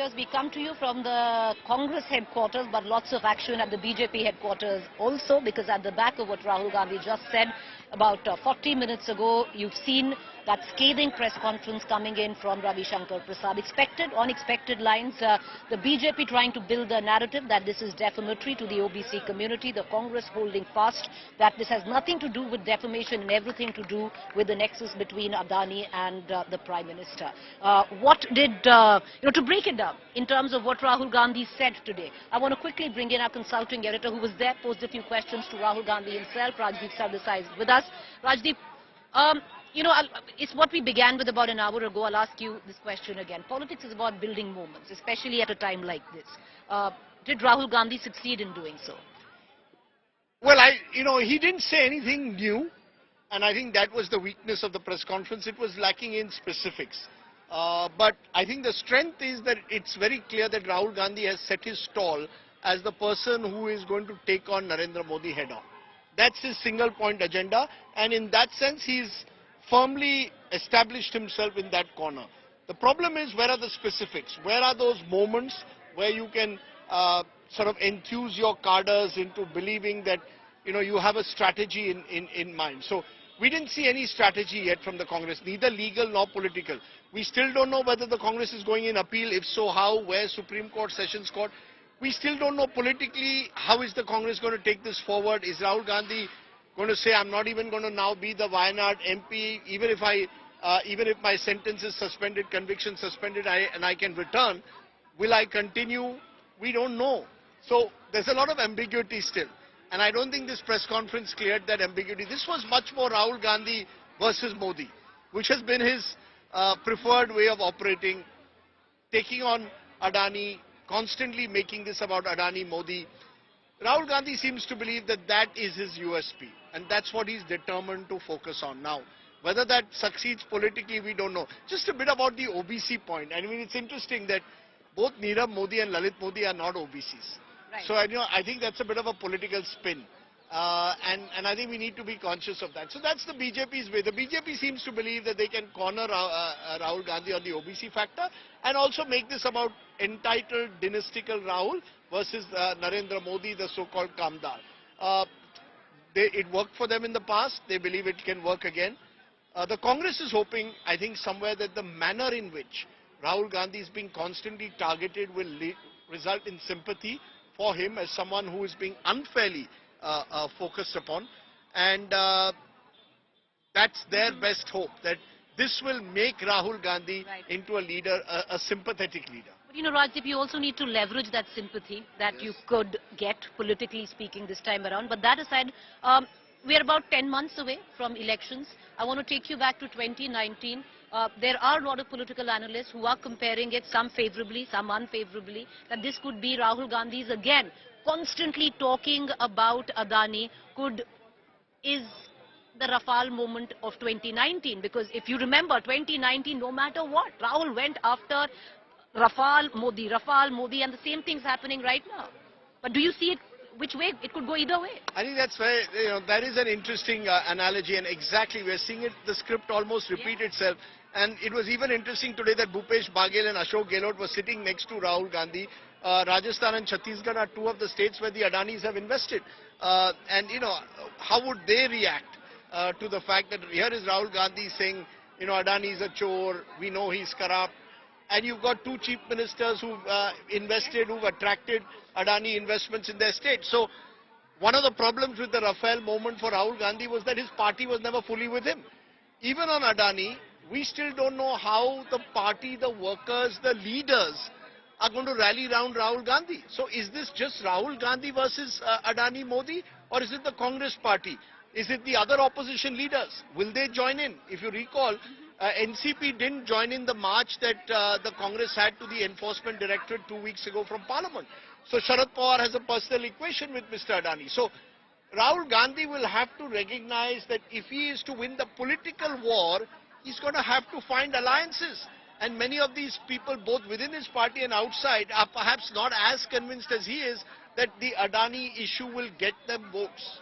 Warriors, we come to you from the Congress headquarters, but lots of action at the BJP headquarters also, because at the back of what Rahul Gandhi just said about 40 minutes ago, you've seen that scathing press conference coming in from Ravi Shankar Prasad. Expected, unexpected lines. The BJP trying to build a narrative that this is defamatory to the OBC community. The Congress holding fast that this has nothing to do with defamation and everything to do with the nexus between Adani and the Prime Minister. What did, to break it down in terms of what Rahul Gandhi said today, I want to quickly bring in our consulting editor who was there, posed a few questions to Rahul Gandhi himself. Rajdeep Sardesai is with us. Rajdeep, it's what we began with about an hour ago. I'll ask you this question again. Politics is about building moments, especially at a time like this. Did Rahul Gandhi succeed in doing so? Well, he didn't say anything new, and I think that was the weakness of the press conference. It was lacking in specifics. But I think the strength is that it's very clear that Rahul Gandhi has set his stall as the person who is going to take on Narendra Modi head on. That's his single point agenda, and in that sense he's firmly established himself in that corner. The problem is, where are the specifics? Where are those moments where you can sort of enthuse your cadres into believing that you have a strategy in mind? So we didn't see any strategy yet from the Congress, neither legal nor political. We still don't know whether the Congress is going in appeal. If so, how? Where? Supreme Court, Sessions Court? We still don't know politically how is the Congress going to take this forward. Is Rahul Gandhi going to say, I'm not even going to now be the Wayanad MP, even if my sentence is suspended, conviction suspended, and I can return? Will I continue? We don't know. So there's a lot of ambiguity still. And I don't think this press conference cleared that ambiguity. This was much more Rahul Gandhi versus Modi, which has been his preferred way of operating, taking on Adani, constantly making this about Adani, Modi. Rahul Gandhi seems to believe that that is his USP, and that's what he's determined to focus on now. Whether that succeeds politically, we don't know. Just a bit about the OBC point. I mean, it's interesting that both Nirav Modi and Lalit Modi are not OBCs. Right. So I think that's a bit of a political spin. And I think we need to be conscious of that. So that's the BJP's way. The BJP seems to believe that they can corner Rahul Gandhi on the OBC factor and also make this about entitled dynastical Rahul versus Narendra Modi, the so-called Kamdar. It worked for them in the past. They believe it can work again. The Congress is hoping, I think, somewhere that the manner in which Rahul Gandhi is being constantly targeted will result in sympathy for him as someone who is being unfairly focused upon, and that's their best hope, that this will make Rahul Gandhi into a leader, a sympathetic leader. But Rajdeep, you also need to leverage that sympathy that you could get, politically speaking, this time around. But that aside, we are about 10 months away from elections. I want to take you back to 2019. There are a lot of political analysts who are comparing it, some favorably, some unfavorably, that this could be Rahul Gandhi's again constantly talking about Adani is the Rafale moment of 2019. Because if you remember, 2019, no matter what, Rahul went after Rafale Modi, and the same thing's happening right now. But do you see it? Which way? It could go either way. I think that's very, that is an interesting analogy, and exactly we're seeing it, the script almost repeat itself. And it was even interesting today that Bhupesh Baghel and Ashok Gehlot were sitting next to Rahul Gandhi. Rajasthan and Chhattisgarh are two of the states where the Adanis have invested. And how would they react to the fact that here is Rahul Gandhi saying, Adani is a chore, we know he's corrupt. And you've got two chief ministers who've invested, who've attracted Adani investments in their state. So one of the problems with the Rafale moment for Rahul Gandhi was that his party was never fully with him. Even on Adani, we still don't know how the party, the workers, the leaders are going to rally around Rahul Gandhi. So is this just Rahul Gandhi versus Adani Modi, or is it the Congress party? Is it the other opposition leaders? Will they join in? If you recall, NCP didn't join in the march that the Congress had to the Enforcement Directorate 2 weeks ago from Parliament. So Sharad Pawar has a personal equation with Mr. Adani. So Rahul Gandhi will have to recognize that if he is to win the political war, he's going to have to find alliances. And many of these people, both within his party and outside, are perhaps not as convinced as he is that the Adani issue will get them votes.